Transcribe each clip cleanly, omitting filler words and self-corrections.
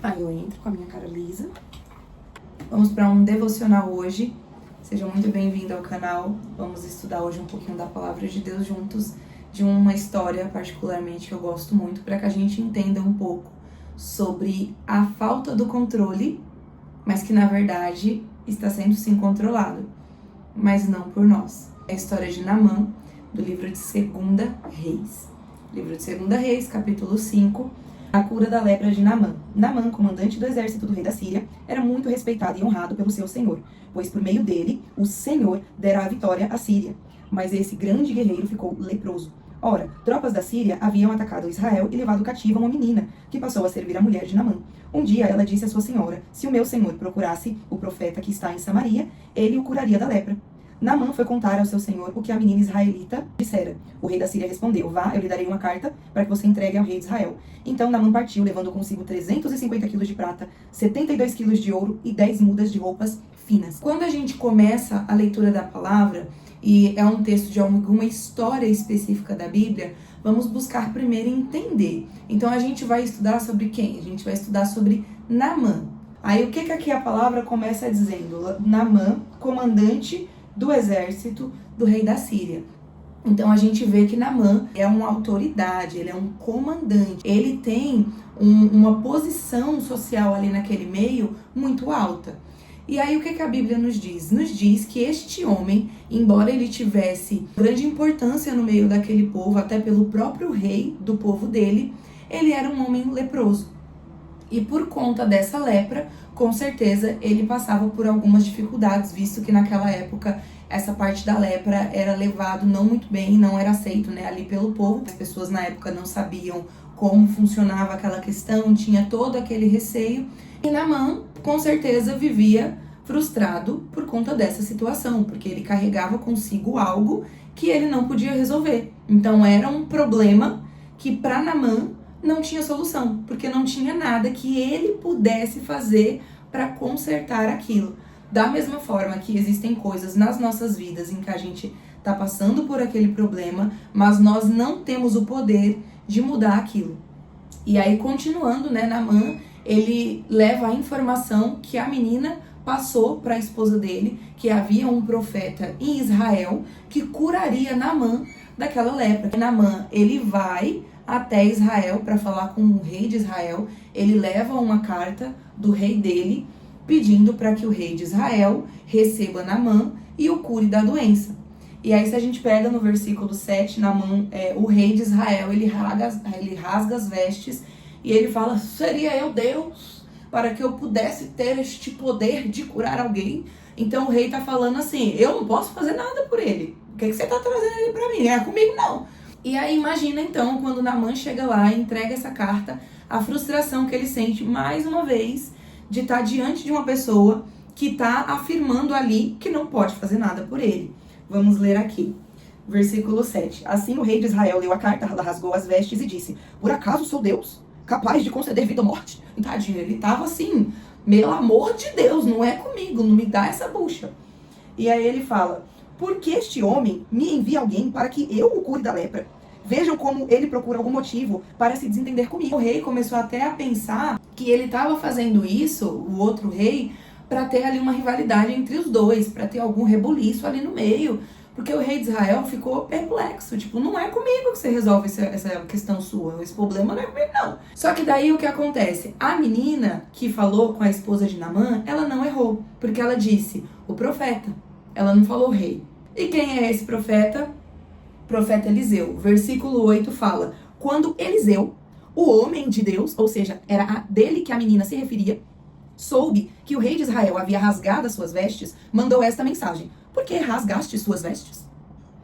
Aí eu entro com a minha cara lisa. Vamos para um devocional hoje. Seja muito bem-vindo ao canal. Vamos estudar hoje um pouquinho da Palavra de Deus juntos, de uma história particularmente que eu gosto muito, para que a gente entenda um pouco sobre a falta do controle, mas que na verdade está sendo sim controlado, mas não por nós. É a história de Naamã, do livro de 2 Reis. Livro de 2 Reis, capítulo 5, a cura da lepra de Naamã. Naamã, comandante do exército do rei da Síria, era muito respeitado e honrado pelo seu senhor, pois por meio dele, o Senhor dera a vitória à Síria. Mas esse grande guerreiro ficou leproso. Ora, tropas da Síria haviam atacado Israel e levado cativa uma menina, que passou a servir a mulher de Naamã. Um dia ela disse à sua senhora: se o meu senhor procurasse o profeta que está em Samaria, ele o curaria da lepra. Naamã foi contar ao seu senhor o que a menina israelita dissera. O rei da Síria respondeu: vá, eu lhe darei uma carta para que você entregue ao rei de Israel. Então Naamã partiu, levando consigo 350 quilos de prata, 72 quilos de ouro e 10 mudas de roupas finas. Quando a gente começa a leitura da palavra, e é um texto de alguma história específica da Bíblia, vamos buscar primeiro entender. Então a gente vai estudar sobre quem? A gente vai estudar sobre Naamã. Aí o que aqui a palavra começa dizendo? Naamã, comandante do exército do rei da Síria. Então a gente vê que Naamã é uma autoridade, ele é um comandante, ele tem uma posição social ali naquele meio muito alta. E aí o que a Bíblia nos diz? Nos diz que este homem, embora ele tivesse grande importância no meio daquele povo, até pelo próprio rei do povo dele, ele era um homem leproso. E por conta dessa lepra, com certeza ele passava por algumas dificuldades, visto que naquela época essa parte da lepra era levado não muito bem, não era aceito, né, ali pelo povo. As pessoas na época não sabiam como funcionava aquela questão, tinha todo aquele receio. E Naamã, com certeza, vivia frustrado por conta dessa situação, porque ele carregava consigo algo que ele não podia resolver. Então era um problema que para Naamã não tinha solução, porque não tinha nada que ele pudesse fazer para consertar aquilo. Da mesma forma que existem coisas nas nossas vidas em que a gente está passando por aquele problema, mas nós não temos o poder de mudar aquilo. E aí, continuando, né, Naamã, ele leva a informação que a menina passou para a esposa dele, que havia um profeta em Israel que curaria Naamã daquela lepra. Naamã, ele vai até Israel para falar com o rei de Israel. Ele leva uma carta do rei dele pedindo para que o rei de Israel receba Naamã e o cure da doença. E aí, se a gente pega no versículo 7, Naamã, o rei de Israel, ele rasga as vestes e ele fala: seria eu Deus para que eu pudesse ter este poder de curar alguém? Então o rei tá falando assim: eu não posso fazer nada por ele. O que você tá trazendo ele para mim? Não é comigo não. E aí imagina então, quando Naamã chega lá e entrega essa carta, a frustração que ele sente mais uma vez de estar diante de uma pessoa que está afirmando ali que não pode fazer nada por ele. Vamos ler aqui, versículo 7. Assim o rei de Israel leu a carta, rasgou as vestes e disse: por acaso sou Deus, capaz de conceder vida ou morte? Tadinho, ele estava assim: pelo amor de Deus, não é comigo, não me dá essa bucha. E aí ele fala: porque este homem me envia alguém para que eu o cure da lepra? Vejam como ele procura algum motivo para se desentender comigo. O rei começou até a pensar que ele estava fazendo isso, o outro rei, para ter ali uma rivalidade entre os dois, para ter algum rebuliço ali no meio. Porque o rei de Israel ficou perplexo, tipo, não é comigo que você resolve essa questão sua, esse problema não é comigo não. Só que daí o que acontece? A menina que falou com a esposa de Naamã, ela não errou, porque ela disse: o profeta. Ela não falou o rei. E quem é esse profeta? Profeta Eliseu. Versículo 8 fala: quando Eliseu, o homem de Deus, ou seja, era dele que a menina se referia, soube que o rei de Israel havia rasgado as suas vestes, mandou esta mensagem: por que rasgaste suas vestes?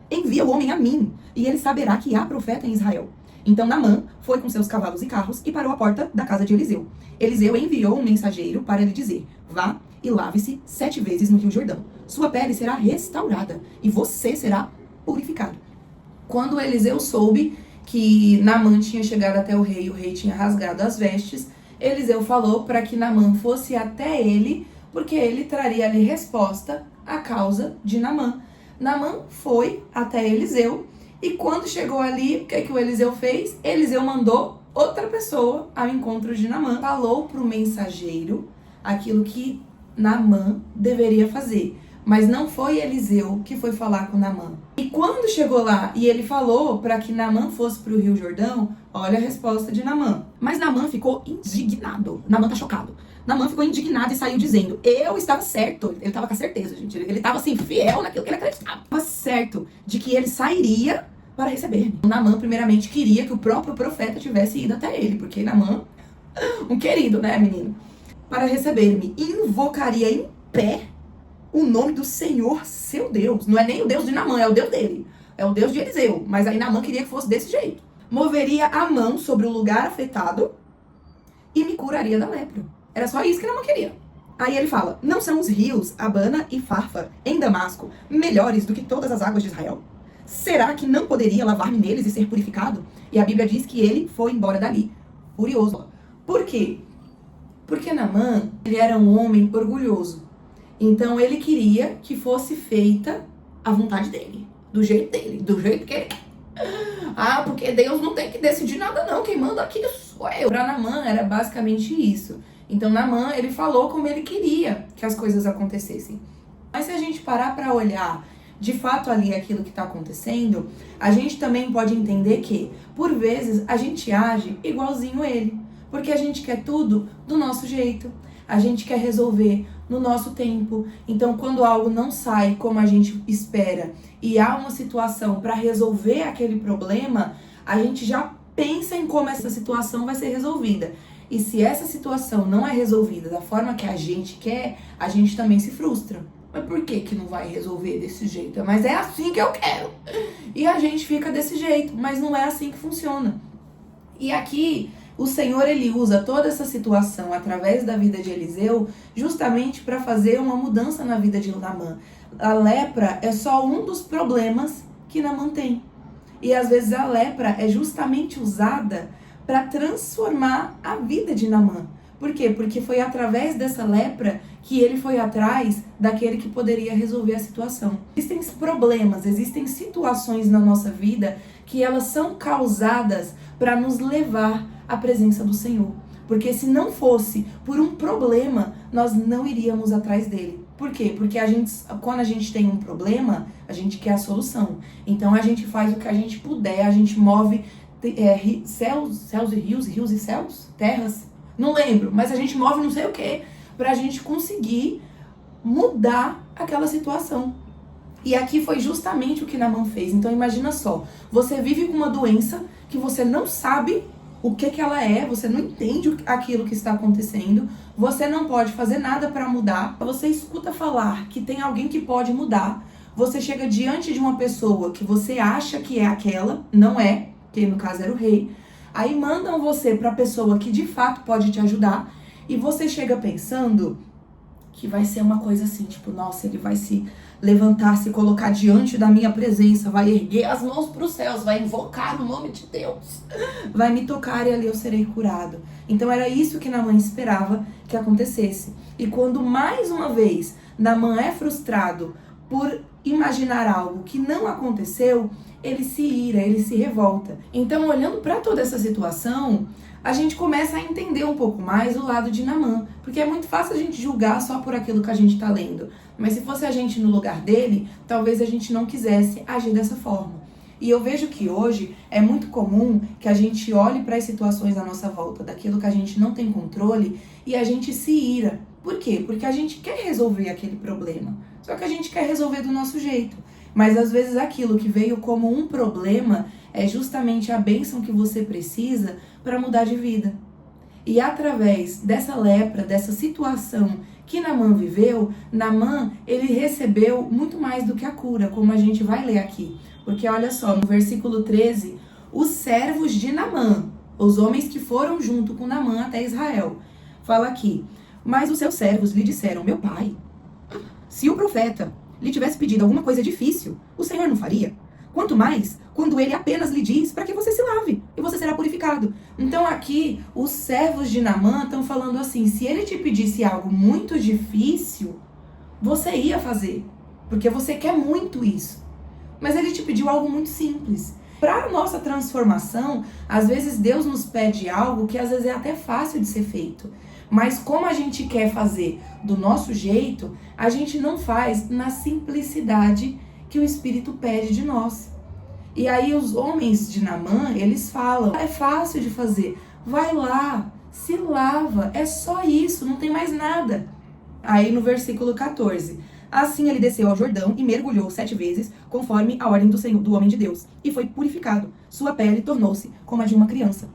Envia o homem a mim, e ele saberá que há profeta em Israel. Então Naamã foi com seus cavalos e carros e parou à porta da casa de Eliseu. Eliseu enviou um mensageiro para lhe dizer: vá e lave-se 7 vezes no rio Jordão. Sua pele será restaurada e você será purificado. Quando Eliseu soube que Naamã tinha chegado até o rei tinha rasgado as vestes, Eliseu falou para que Naamã fosse até ele, porque ele traria ali resposta à causa de Naamã. Naamã foi até Eliseu, e quando chegou ali, o que o Eliseu fez? Eliseu mandou outra pessoa ao encontro de Naamã, falou para o mensageiro aquilo que Naamã deveria fazer. Mas não foi Eliseu que foi falar com Naamã. E quando chegou lá e ele falou para que Naamã fosse para o Rio Jordão, olha a resposta de Naamã. Mas Naamã ficou indignado. Naamã tá chocado. Naamã ficou indignado e saiu dizendo: eu estava certo. Ele estava com a certeza, gente. Ele estava assim, fiel naquilo que ele acreditava. Estava certo de que ele sairia para receber-me. Naamã, primeiramente, queria que o próprio profeta tivesse ido até ele, porque Naamã, um querido, né, menino? Para receber-me, invocaria em pé o nome do Senhor, seu Deus. Não é nem o Deus de Naamã, é o Deus dele. É o Deus de Eliseu. Mas aí Naamã queria que fosse desse jeito. Moveria a mão sobre o lugar afetado e me curaria da lepra. Era só isso que Naamã queria. Aí ele fala: não são os rios Abana e Farfa, em Damasco, melhores do que todas as águas de Israel? Será que não poderia lavar-me neles e ser purificado? E a Bíblia diz que ele foi embora dali, furioso. Por quê? Porque Naamã, ele era um homem orgulhoso. Então ele queria que fosse feita a vontade dele, do jeito que ele quer. Ah, porque Deus não tem que decidir nada não, quem manda aqui sou eu. Para Naamã era basicamente isso. Então Naamã, ele falou como ele queria que as coisas acontecessem. Mas se a gente parar para olhar de fato ali aquilo que está acontecendo, a gente também pode entender que, por vezes, a gente age igualzinho ele. Porque a gente quer tudo do nosso jeito. A gente quer resolver no nosso tempo. Então, quando algo não sai como a gente espera e há uma situação para resolver aquele problema, a gente já pensa em como essa situação vai ser resolvida. E se essa situação não é resolvida da forma que a gente quer, a gente também se frustra. Mas por que que não vai resolver desse jeito? Mas é assim que eu quero. E a gente fica desse jeito, mas não é assim que funciona. E aqui o Senhor, ele usa toda essa situação através da vida de Eliseu justamente para fazer uma mudança na vida de Naamã. A lepra é só um dos problemas que Naamã tem. E às vezes a lepra é justamente usada para transformar a vida de Naamã. Por quê? Porque foi através dessa lepra que ele foi atrás daquele que poderia resolver a situação. Existem problemas, existem situações na nossa vida que elas são causadas para nos levar à presença do Senhor. Porque se não fosse por um problema, nós não iríamos atrás dele. Por quê? Porque quando a gente tem um problema, a gente quer a solução. Então a gente faz o que a gente puder, a gente move céus e rios e céus, terras, não lembro, mas a gente move não sei o que, pra gente conseguir mudar aquela situação. E aqui foi justamente o que Naamã fez. Então imagina só, você vive com uma doença que você não sabe o que ela é, você não entende aquilo que está acontecendo, você não pode fazer nada para mudar, você escuta falar que tem alguém que pode mudar, você chega diante de uma pessoa que você acha que é aquela, não é, que no caso era o rei, aí mandam você para a pessoa que de fato pode te ajudar, e você chega pensando que vai ser uma coisa assim, tipo, nossa, ele vai se levantar, se colocar diante da minha presença, vai erguer as mãos para os céus, vai invocar o nome de Deus, vai me tocar e ali eu serei curado. Então era isso que Naamã esperava que acontecesse. E quando mais uma vez Naamã é frustrado por imaginar algo que não aconteceu, ele se ira, ele se revolta. Então, olhando para toda essa situação, a gente começa a entender um pouco mais o lado de Naamã, porque é muito fácil a gente julgar só por aquilo que a gente está lendo. Mas se fosse a gente no lugar dele, talvez a gente não quisesse agir dessa forma. E eu vejo que hoje é muito comum que a gente olhe para as situações à nossa volta, daquilo que a gente não tem controle, e a gente se ira. Por quê? Porque a gente quer resolver aquele problema, só que a gente quer resolver do nosso jeito. Mas às vezes aquilo que veio como um problema é justamente a bênção que você precisa para mudar de vida. E através dessa lepra, dessa situação que Naamã viveu, Naamã, ele recebeu muito mais do que a cura, como a gente vai ler aqui. Porque olha só, no versículo 13, os servos de Naamã, os homens que foram junto com Naamã até Israel, fala aqui: mas os seus servos lhe disseram: meu pai, se o profeta lhe tivesse pedido alguma coisa difícil, o Senhor não faria? Quanto mais quando ele apenas lhe diz para que você se lave e você será purificado. Então aqui os servos de Naamã estão falando assim: se ele te pedisse algo muito difícil, você ia fazer, porque você quer muito isso. Mas ele te pediu algo muito simples. Para a nossa transformação, às vezes Deus nos pede algo que às vezes é até fácil de ser feito. Mas como a gente quer fazer do nosso jeito, a gente não faz na simplicidade que o Espírito pede de nós. E aí os homens de Naamã, eles falam, é fácil de fazer, vai lá, se lava, é só isso, não tem mais nada. Aí no versículo 14, assim ele desceu ao Jordão e mergulhou 7 vezes, conforme a ordem do Senhor, do homem de Deus, e foi purificado. Sua pele tornou-se como a de uma criança.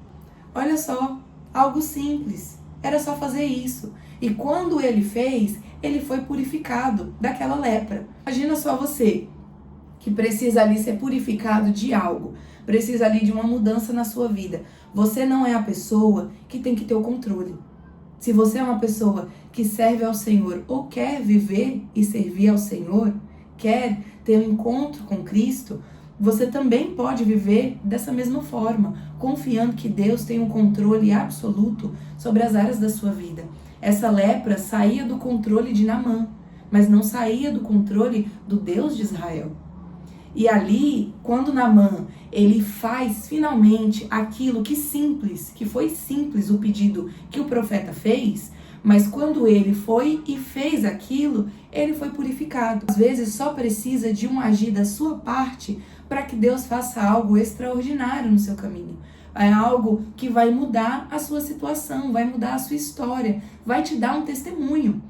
Olha só, algo simples, era só fazer isso. E quando ele fez, ele foi purificado daquela lepra. Imagina só você, que precisa ali ser purificado de algo, precisa ali de uma mudança na sua vida. Você não é a pessoa que tem que ter o controle. Se você é uma pessoa que serve ao Senhor ou quer viver e servir ao Senhor, quer ter um encontro com Cristo, você também pode viver dessa mesma forma, confiando que Deus tem um controle absoluto sobre as áreas da sua vida. Essa lepra saía do controle de Naamã, mas não saía do controle do Deus de Israel. E ali, quando Naamã, ele faz finalmente aquilo que foi simples o pedido que o profeta fez, mas quando ele foi e fez aquilo, ele foi purificado. Às vezes só precisa de um agir da sua parte para que Deus faça algo extraordinário no seu caminho. É algo que vai mudar a sua situação, vai mudar a sua história, vai te dar um testemunho.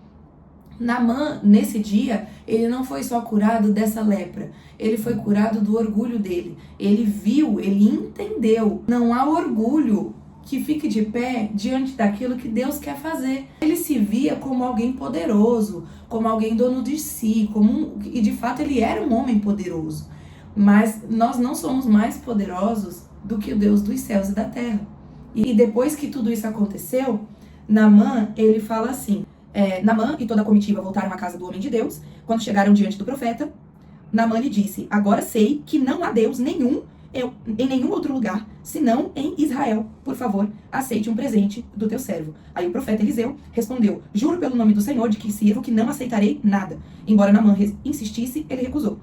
Naamã, nesse dia, ele não foi só curado dessa lepra, ele foi curado do orgulho dele. Ele viu, ele entendeu. Não há orgulho que fique de pé diante daquilo que Deus quer fazer. Ele se via como alguém poderoso, como alguém dono de si, e de fato ele era um homem poderoso. Mas nós não somos mais poderosos do que o Deus dos céus e da terra. E depois que tudo isso aconteceu, Naamã, ele fala assim, Naamã e toda a comitiva voltaram à casa do homem de Deus. Quando chegaram diante do profeta, Naamã lhe disse, agora sei que não há Deus nenhum em nenhum outro lugar, senão em Israel. Por favor, aceite um presente do teu servo. Aí o profeta Eliseu respondeu, juro pelo nome do Senhor de que sirvo que não aceitarei nada. Embora Naamã insistisse, ele recusou.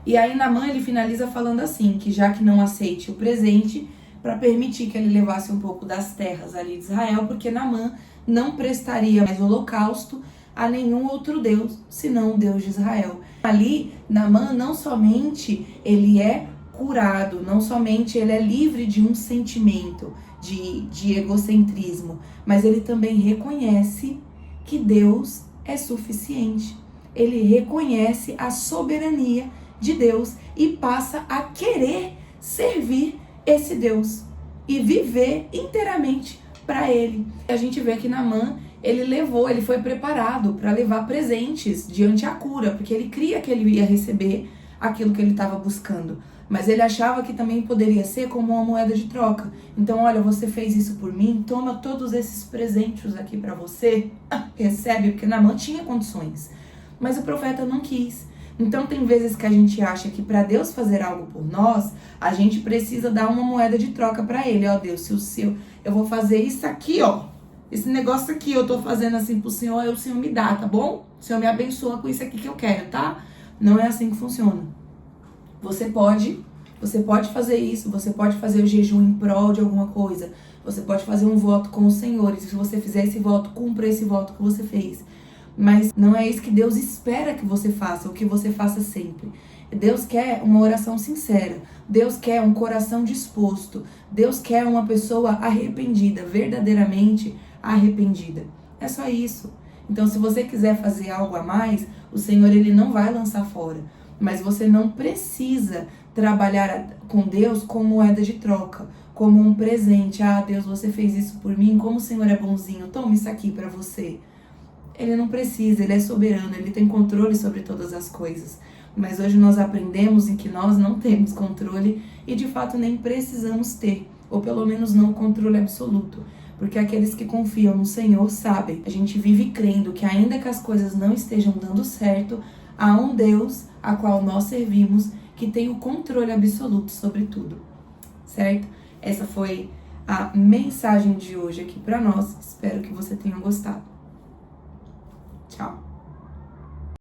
E aí Naamã, ele finaliza falando assim, que já que não aceite o presente, para permitir que ele levasse um pouco das terras ali de Israel, porque Naamã não prestaria mais holocausto a nenhum outro Deus, senão o Deus de Israel. Ali, Naamã não somente ele é curado, não somente ele é livre de um sentimento de egocentrismo, mas ele também reconhece que Deus é suficiente. Ele reconhece a soberania de Deus e passa a querer servir esse Deus e viver inteiramente para ele. A gente vê que Naamã, ele foi preparado para levar presentes diante a cura, porque ele cria que ele ia receber aquilo que ele estava buscando. Mas ele achava que também poderia ser como uma moeda de troca. Então, olha, você fez isso por mim, toma todos esses presentes aqui para você, recebe, porque Naamã tinha condições. Mas o profeta não quis. Então, tem vezes que a gente acha que para Deus fazer algo por nós, a gente precisa dar uma moeda de troca para ele. Ó Deus, eu vou fazer isso aqui, ó. Esse negócio aqui eu tô fazendo assim pro Senhor, aí o Senhor me dá, tá bom? O Senhor me abençoa com isso aqui que eu quero, tá? Não é assim que funciona. Você pode fazer isso, você pode fazer o jejum em prol de alguma coisa, você pode fazer um voto com o Senhor, e se você fizer esse voto, cumpra esse voto que você fez. Mas não é isso que Deus espera que você faça, ou que você faça sempre. Deus quer uma oração sincera, Deus quer um coração disposto, Deus quer uma pessoa arrependida, verdadeiramente arrependida. É só isso. Então, se você quiser fazer algo a mais, o Senhor, ele não vai lançar fora. Mas você não precisa trabalhar com Deus como moeda de troca, como um presente. Ah, Deus, você fez isso por mim, como o Senhor é bonzinho, toma isso aqui para você. Ele não precisa, ele é soberano, ele tem controle sobre todas as coisas. Mas hoje nós aprendemos em que nós não temos controle e de fato nem precisamos ter, ou pelo menos não controle absoluto. Porque aqueles que confiam no Senhor sabem, a gente vive crendo que ainda que as coisas não estejam dando certo, há um Deus a qual nós servimos que tem o controle absoluto sobre tudo, certo? Essa foi a mensagem de hoje aqui para nós. Espero que você tenha gostado. Tchau!